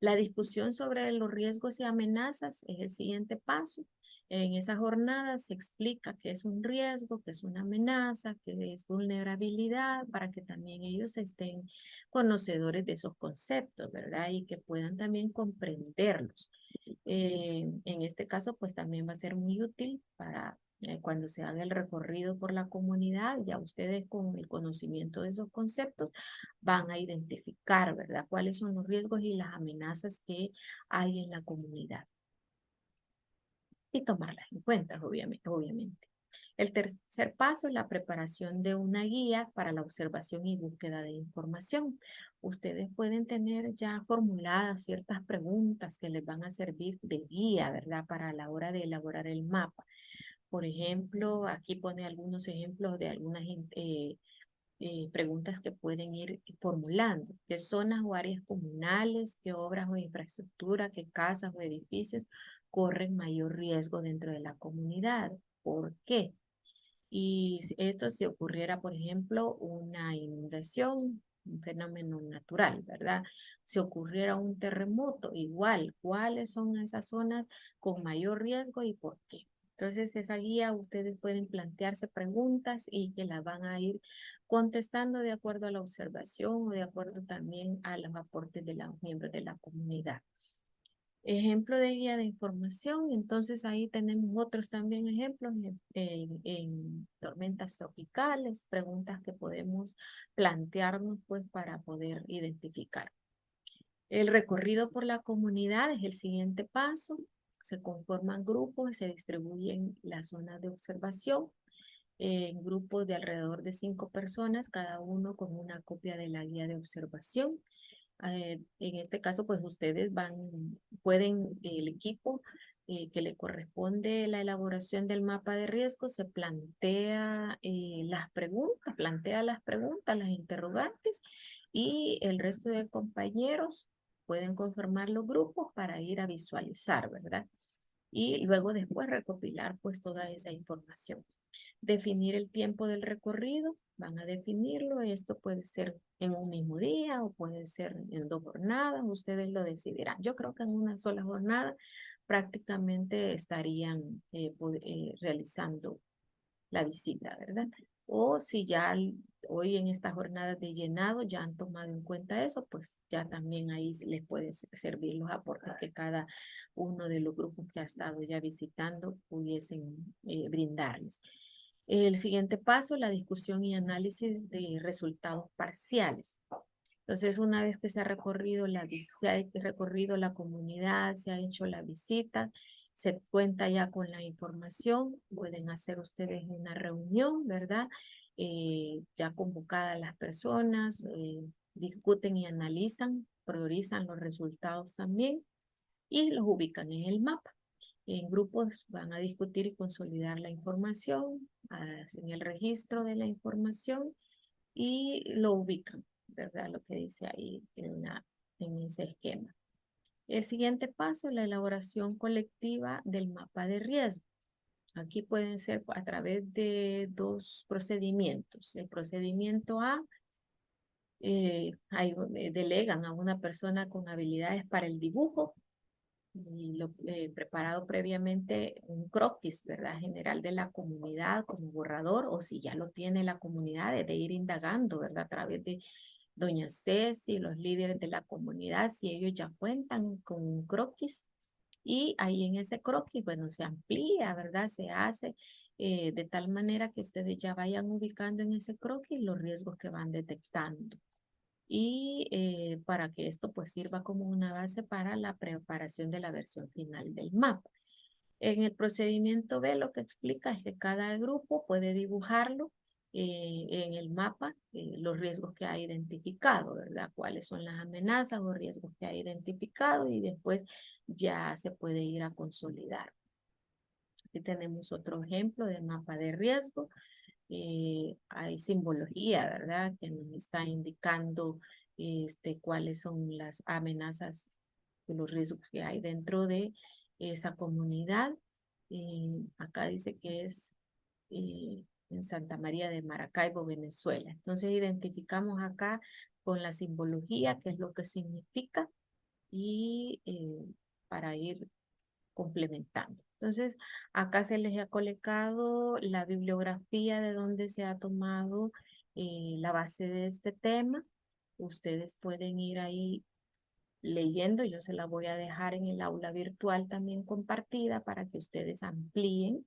La discusión sobre los riesgos y amenazas es el siguiente paso. En esa jornada se explica qué es un riesgo, qué es una amenaza, qué es vulnerabilidad, para que también ellos estén conocedores de esos conceptos, ¿verdad? Y que puedan también comprenderlos. En este caso, pues también va a ser muy útil para cuando se haga el recorrido por la comunidad, ya ustedes con el conocimiento de esos conceptos van a identificar, ¿verdad? Cuáles son los riesgos y las amenazas que hay en la comunidad y tomarlas en cuenta, obviamente. El tercer paso es la preparación de una guía para la observación y búsqueda de información. Ustedes pueden tener ya formuladas ciertas preguntas que les van a servir de guía, ¿verdad? Para la hora de elaborar el mapa. Por ejemplo, aquí pone algunos ejemplos de algunas preguntas que pueden ir formulando. ¿Qué zonas o áreas comunales, qué obras o infraestructura, qué casas o edificios corren mayor riesgo dentro de la comunidad? ¿Por qué? Y si esto si ocurriera, por ejemplo, una inundación, un fenómeno natural, ¿verdad? Si ocurriera un terremoto, igual, ¿cuáles son esas zonas con mayor riesgo y por qué? Entonces, esa guía ustedes pueden plantearse preguntas y que las van a ir contestando de acuerdo a la observación o de acuerdo también a los aportes de los miembros de la comunidad. Ejemplo de guía de información, entonces ahí tenemos otros también ejemplos en tormentas tropicales, preguntas que podemos plantearnos pues para poder identificar. El recorrido por la comunidad es el siguiente paso. Se conforman grupos y se distribuyen las zonas de observación en grupos de alrededor de 5 personas, cada uno con una copia de la guía de observación. En este caso, pues ustedes pueden, el equipo que le corresponde la elaboración del mapa de riesgo, se plantea las preguntas, las interrogantes, y el resto de compañeros pueden conformar los grupos para ir a visualizar, ¿verdad? Y luego después recopilar pues toda esa información. Definir el tiempo del recorrido, van a definirlo, esto puede ser en un mismo día o puede ser en 2 jornadas, ustedes lo decidirán. Yo creo que en una sola jornada prácticamente estarían realizando la visita, ¿verdad? O si ya hoy en esta jornada de llenado ya han tomado en cuenta eso, pues ya también ahí les puede servir los aportes que cada uno de los grupos que ha estado ya visitando pudiesen brindarles. El siguiente paso, la discusión y análisis de resultados parciales. Entonces, una vez que se ha recorrido la comunidad, se ha hecho la visita, se cuenta ya con la información, pueden hacer ustedes una reunión, ¿verdad? Ya convocadas las personas, discuten y analizan, priorizan los resultados también y los ubican en el mapa. En grupos van a discutir y consolidar la información, hacen el registro de la información y lo ubican, ¿verdad? Lo que dice ahí en ese esquema. El siguiente paso, la elaboración colectiva del mapa de riesgo. Aquí pueden ser a través de 2 procedimientos. El procedimiento A, delegan a una persona con habilidades para el dibujo y preparado previamente un croquis, ¿verdad? General de la comunidad como borrador, o si ya lo tiene la comunidad, de ir indagando, ¿verdad? A través de doña Ceci, los líderes de la comunidad, si ellos ya cuentan con un croquis. Y ahí en ese croquis, bueno, se amplía, ¿verdad? Se hace de tal manera que ustedes ya vayan ubicando en ese croquis los riesgos que van detectando y para que esto pues sirva como una base para la preparación de la versión final del mapa. En el procedimiento B lo que explica es que cada grupo puede dibujarlo en el mapa, los riesgos que ha identificado, ¿verdad? Cuáles son las amenazas o riesgos que ha identificado y después ya se puede ir a consolidar. Aquí tenemos otro ejemplo de mapa de riesgo. Hay simbología, ¿verdad? Que nos está indicando cuáles son las amenazas y los riesgos que hay dentro de esa comunidad. Acá dice que es en Santa María de Maracaibo, Venezuela. Entonces identificamos acá con la simbología qué es lo que significa y para ir complementando. Entonces, acá se les ha colocado la bibliografía de donde se ha tomado la base de este tema. Ustedes pueden ir ahí leyendo. Yo se la voy a dejar en el aula virtual también compartida para que ustedes amplíen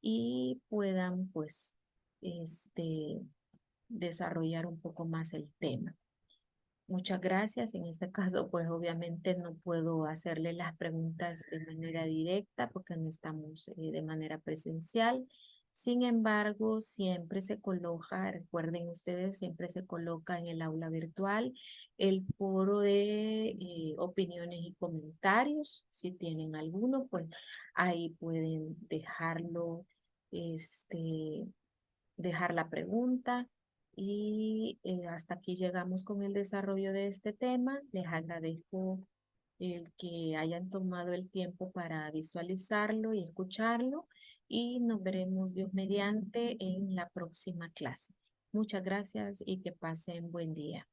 y puedan, pues, desarrollar un poco más el tema. Muchas gracias. En este caso, pues obviamente no puedo hacerle las preguntas de manera directa porque no estamos de manera presencial. Sin embargo, siempre se coloca, recuerden ustedes, siempre se coloca en el aula virtual el foro de opiniones y comentarios. Si tienen alguno, pues ahí pueden dejarlo, este, dejar la pregunta. Y hasta aquí llegamos con el desarrollo de este tema. Les agradezco el que hayan tomado el tiempo para visualizarlo y escucharlo. Y nos veremos Dios mediante en la próxima clase. Muchas gracias y que pasen buen día.